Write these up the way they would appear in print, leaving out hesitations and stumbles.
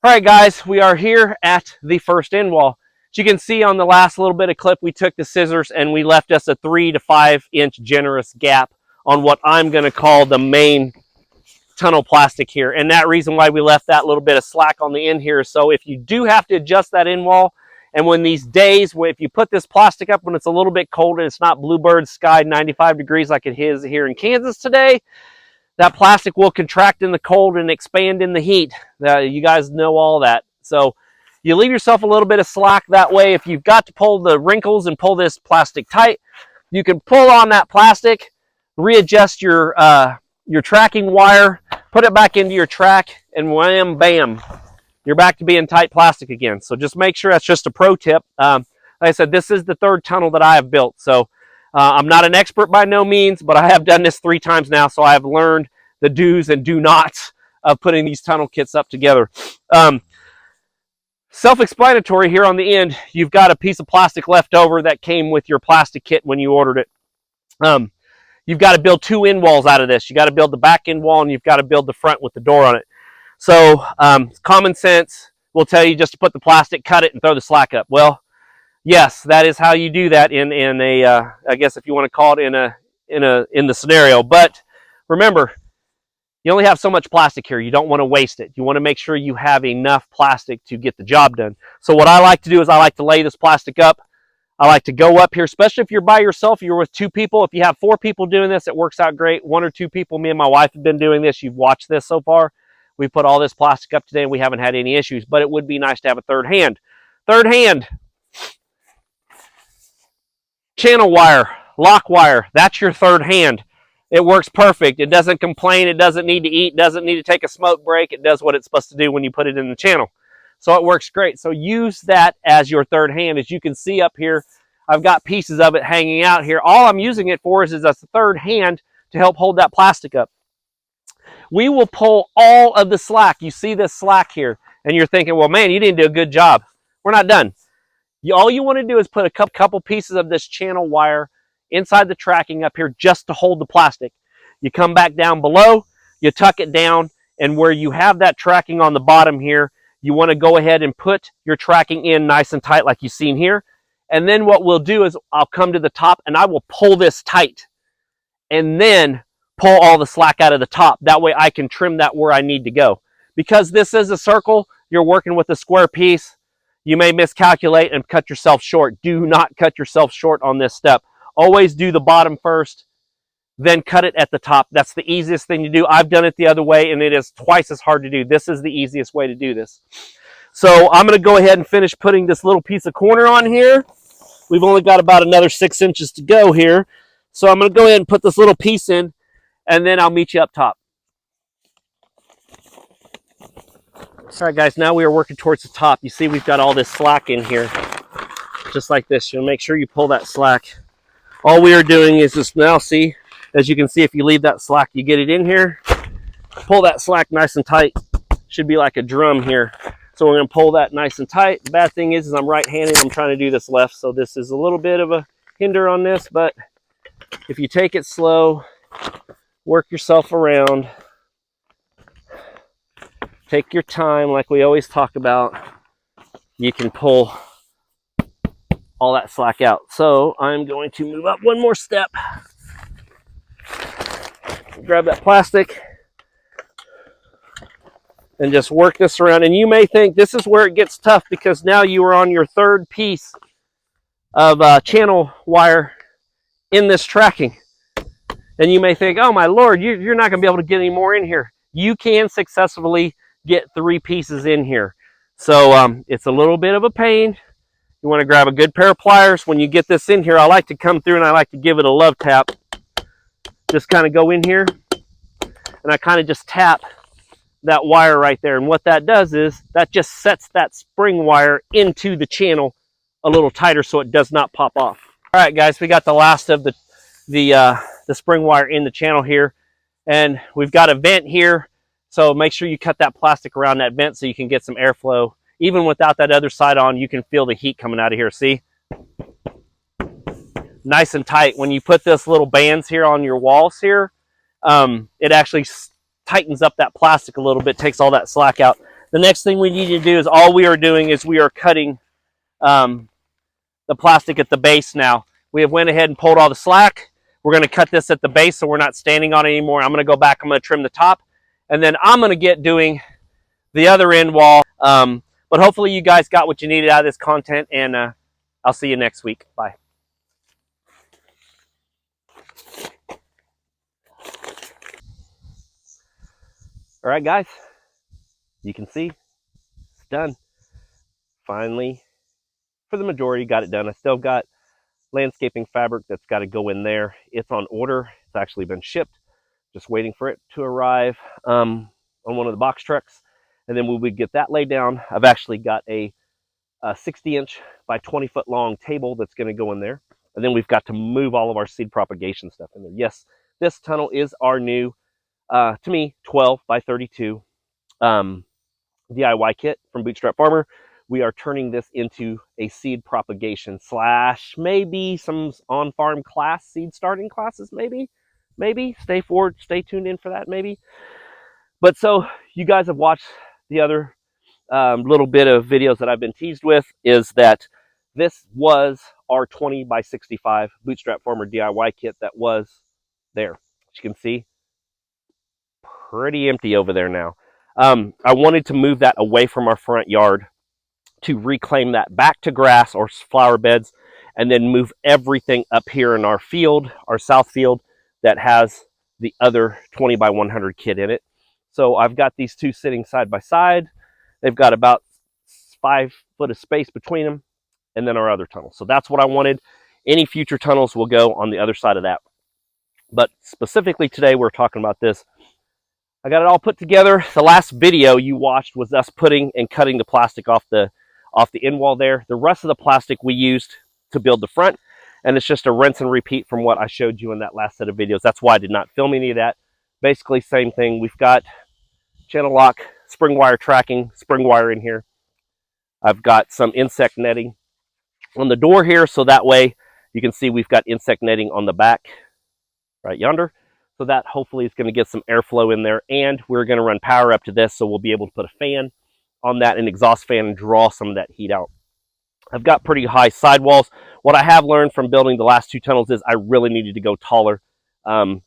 All right, guys, we are here at the first end wall. As you can see on the last little bit of clip, we took the scissors and we left us a 3 to 5 inch generous gap on what I'm going to call the main tunnel plastic here. And that reason why we left that little bit of slack on the end here. So if you do have to adjust that end wall, and when these days, if you put this plastic up when it's a little bit colder, it's not bluebird sky 95 degrees like it is here in Kansas today, that plastic will contract in the cold and expand in the heat. You guys know all that. So you leave yourself a little bit of slack that way. If you've got to pull the wrinkles and pull this plastic tight, you can pull on that plastic, readjust your tracking wire, put it back into your track, and wham, bam, you're back to being tight plastic again. So just make sure, that's just a pro tip. Like I said, this is the third tunnel that I have built. So I'm not an expert by no means, but I have done this 3 times now, so I have learned the do's and do nots of putting these tunnel kits up together. Self-explanatory here on the end, you've got a piece of plastic left over that came with your plastic kit when you ordered it. You've got to build 2 end walls out of this. You got to build the back end wall, and you've got to build the front with the door on it. So common sense will tell you just to put the plastic, cut it, and throw the slack up. Well, yes, that is how you do that in a I guess if you want to call it in the scenario. But remember, you only have so much plastic here. You don't want to waste it. You want to make sure you have enough plastic to get the job done. So what I like to do is I like to lay this plastic up. I like to go up here, especially if you're by yourself, you're with 2 people. If you have 4 people doing this, it works out great. 1 or 2 people, me and my wife have been doing this. You've watched this so far. We put all this plastic up today and we haven't had any issues, but it would be nice to have a third hand. Third hand. Channel wire, lock wire, that's your third hand. It works perfect. It doesn't complain. It doesn't need to eat. Doesn't need to take a smoke break. It does what it's supposed to do when you put it in the channel. So it works great. So use that as your third hand. As you can see up here, I've got pieces of it hanging out here. All I'm using it for is as a third hand to help hold that plastic up. We will pull all of the slack. You see this slack here, and you're thinking, well, man, you didn't do a good job. We're not done. All you want to do is put a couple pieces of this channel wire inside the tracking up here just to hold the plastic. You come back down below, you tuck it down, and where you have that tracking on the bottom here, you want to go ahead and put your tracking in nice and tight like you've seen here. And then what we'll do is I'll come to the top and I will pull this tight and then pull all the slack out of the top. That way I can trim that where I need to go. Because this is a circle, you're working with a square piece, you may miscalculate and cut yourself short. Do not cut yourself short on this step. Always do the bottom first, then cut it at the top. That's the easiest thing to do. I've done it the other way, and it is twice as hard to do. This is the easiest way to do this. So I'm going to go ahead and finish putting this little piece of corner on here. We've only got about another 6 inches to go here. So I'm going to go ahead and put this little piece in, and then I'll meet you up top. All right, guys, now we are working towards the top. You see we've got all this slack in here, just like this. You'll make sure you pull that slack. All we are doing is just now, see, as you can see, if you leave that slack, you get it in here, pull that slack nice and tight. Should be like a drum here. So we're going to pull that nice and tight. The bad thing is I'm right-handed. I'm trying to do this left, so this is a little bit of a hinder on this, but if you take it slow, work yourself around, take your time like we always talk about, you can pull all that slack out. So I'm going to move up one more step, grab that plastic, and just work this around. And you may think this is where it gets tough because now you are on your third piece of channel wire in this tracking. And you may think, oh my Lord, you're not going to be able to get any more in here. You can successfully get 3 pieces in here. So it's a little bit of a pain. You want to grab a good pair of pliers. When you get this in here, I like to come through and I like to give it a love tap. Just kind of go in here and I kind of just tap that wire right there. And what that does is that just sets that spring wire into the channel a little tighter so it does not pop off. All right, guys, we got the last of the spring wire in the channel here, and we've got a vent here. So make sure you cut that plastic around that vent so you can get some airflow. Even without that other side on, you can feel the heat coming out of here. See? Nice and tight. When you put this little bands here on your walls here, it actually tightens up that plastic a little bit, takes all that slack out. The next thing we need to do is all we are doing is we are cutting the plastic at the base now. We have went ahead and pulled all the slack. We're going to cut this at the base so we're not standing on it anymore. I'm going to go back, I'm going to trim the top, and then I'm going to get doing the other end wall. But hopefully you guys got what you needed out of this content, and I'll see you next week. Bye. All right, guys, you can see it's done. Finally, for the majority, got it done. I still got landscaping fabric that's got to go in there. It's on order. It's actually been shipped. Just waiting for it to arrive on one of the box trucks. And then when we get that laid down, I've actually got a 60-inch by 20-foot long table that's going to go in there. And then we've got to move all of our seed propagation stuff in there. Yes, this tunnel is our new, to me, 12 by 32 DIY kit from Bootstrap Farmer. We are turning this into a seed propagation / maybe some on-farm class, seed starting classes, maybe. Stay forward, stay tuned in for that, maybe. But so you guys have watched the other little bit of videos that I've been teased with, is that this was our 20 by 65 Bootstrap Farmer DIY kit that was there. As you can see, pretty empty over there now. I wanted to move that away from our front yard to reclaim that back to grass or flower beds, and then move everything up here in our field, our south field, that has the other 20 by 100 kit in it. So I've got these two sitting side by side. They've got about 5 foot of space between them, and then our other tunnel. So that's what I wanted. Any future tunnels will go on the other side of that. But specifically today, we're talking about this. I got it all put together. The last video you watched was us putting and cutting the plastic off the end wall there. The rest of the plastic we used to build the front, and it's just a rinse and repeat from what I showed you in that last set of videos. That's why I did not film any of that. Basically, same thing. We've got channel lock, spring wire tracking, spring wire in here. I've got some insect netting on the door here, so that way you can see we've got insect netting on the back right yonder. So that hopefully is going to get some airflow in there, and we're going to run power up to this, so we'll be able to put a fan on that, an exhaust fan, and draw some of that heat out. I've got pretty high sidewalls. What I have learned from building the last two tunnels is I really needed to go taller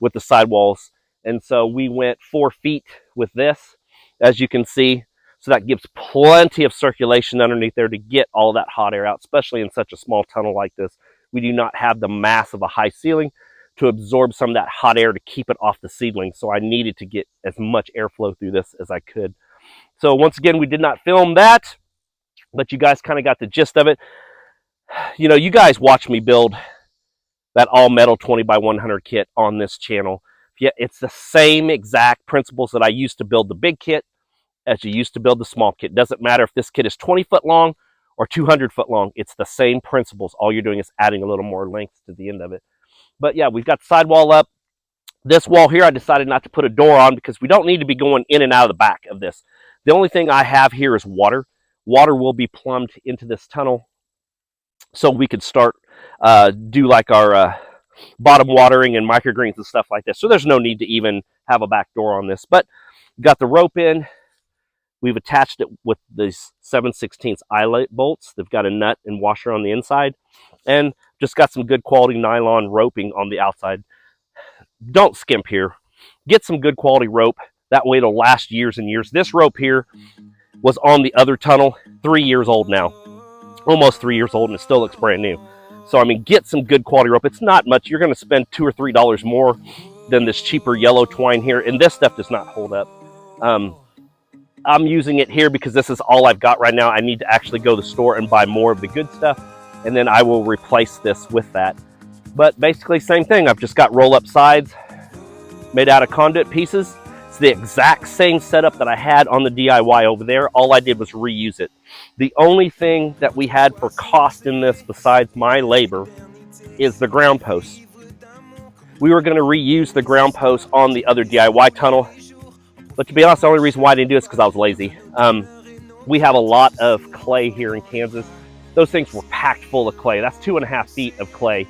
with the sidewalls. And so we went 4 feet with this, as you can see. So that gives plenty of circulation underneath there to get all that hot air out, especially in such a small tunnel like this. We do not have the mass of a high ceiling to absorb some of that hot air to keep it off the seedling. So I needed to get as much airflow through this as I could. So once again, we did not film that, but you guys kind of got the gist of it. You know, you guys watch me build that all metal 20 by 100 kit on this channel. Yeah, it's the same exact principles that I used to build the big kit as you used to build the small kit. Doesn't matter if this kit is 20 foot long or 200 foot long. It's the same principles. All you're doing is adding a little more length to the end of it. But yeah, we've got the sidewall up. This wall here, I decided not to put a door on because we don't need to be going in and out of the back of this. The only thing I have here is water. Water will be plumbed into this tunnel, so we could start do like our bottom watering and microgreens and stuff like this. So there's no need to even have a back door on this. But we got the rope in. We've attached it with these 7/16 eyelet bolts. They've got a nut and washer on the inside, and just got some good quality nylon roping on the outside. Don't skimp here. Get some good quality rope. That way it'll last years and years. This rope here was on the other tunnel, 3 years old now. Almost 3 years old, and it still looks brand new. So, I mean, get some good quality rope. It's not much. You're going to spend $2 or $3 more than this cheaper yellow twine here, and this stuff does not hold up. I'm using it here because this is all I've got right now. I need to actually go to the store and buy more of the good stuff, and then I will replace this with that. But basically, same thing. I've just got roll-up sides made out of conduit pieces. It's the exact same setup that I had on the DIY over there. All I did was reuse it. The only thing that we had for cost in this besides my labor is the ground posts. We were going to reuse the ground posts on the other DIY tunnel. But to be honest, the only reason why I didn't do it is because I was lazy. We have a lot of clay here in Kansas. Those things were packed full of clay. That's 2.5 feet of clay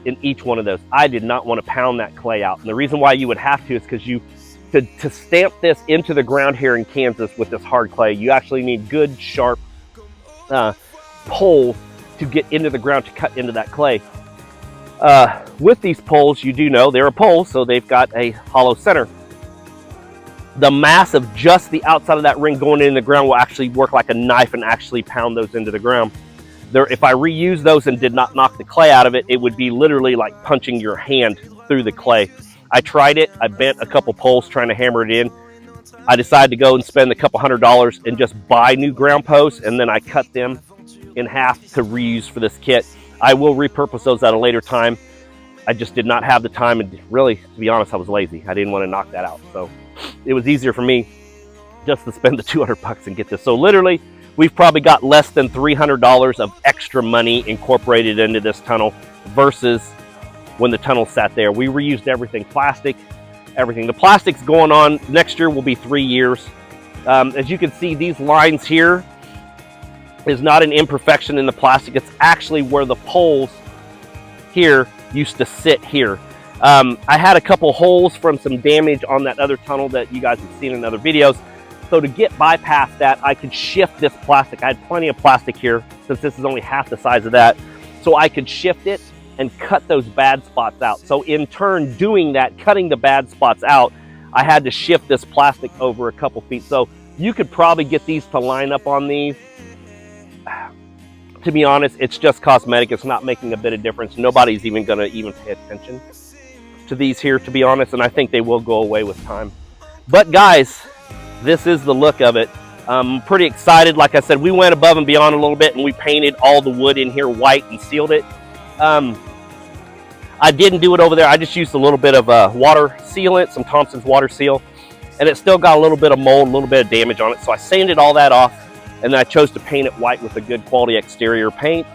in each one of those. I did not want to pound that clay out. And the reason why you would have to is because to to stamp this into the ground here in Kansas with this hard clay, you actually need good, sharp poles to get into the ground to cut into that clay. With these poles, you do know they're a pole, so they've got a hollow center. The mass of just the outside of that ring going in the ground will actually work like a knife and actually pound those into the ground. If I reuse those and did not knock the clay out of it, it would be literally like punching your hand through the clay. I tried it. I bent a couple poles trying to hammer it in. I decided to go and spend a couple $100 and just buy new ground posts, and then I cut them in half to reuse for this kit. I will repurpose those at a later time. I just did not have the time, and really, to be honest, I was lazy. I didn't want to knock that out. So it was easier for me just to spend the $200 and get this. So literally, we've probably got less than $300 of extra money incorporated into this tunnel versus when the tunnel sat there. We reused everything, plastic, everything. The plastic's going on, next year will be 3 years. As you can see, these lines here is not an imperfection in the plastic. It's actually where the poles here used to sit here. I had a couple holes from some damage on that other tunnel that you guys have seen in other videos. So to get bypass that, I could shift this plastic. I had plenty of plastic here since this is only half the size of that. So I could shift it and cut those bad spots out. So in turn, doing that, cutting the bad spots out, I had to shift this plastic over a couple feet. So you could probably get these to line up on these. To be honest, it's just cosmetic. It's not making a bit of difference. Nobody's even gonna pay attention to these here, to be honest, and I think they will go away with time. But guys, this is the look of it. I'm pretty excited. Like I said, we went above and beyond a little bit, and we painted all the wood in here white and sealed it. I didn't do it over there. I just used a little bit of water sealant, some Thompson's water seal, and it still got a little bit of mold, a little bit of damage on it. So I sanded all that off, and then I chose to paint it white with a good quality exterior paint,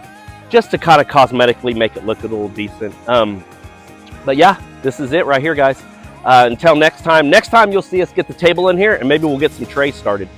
just to kind of cosmetically make it look a little decent. But yeah, this is it right here, guys. Until next time you'll see us get the table in here, and maybe we'll get some trays started.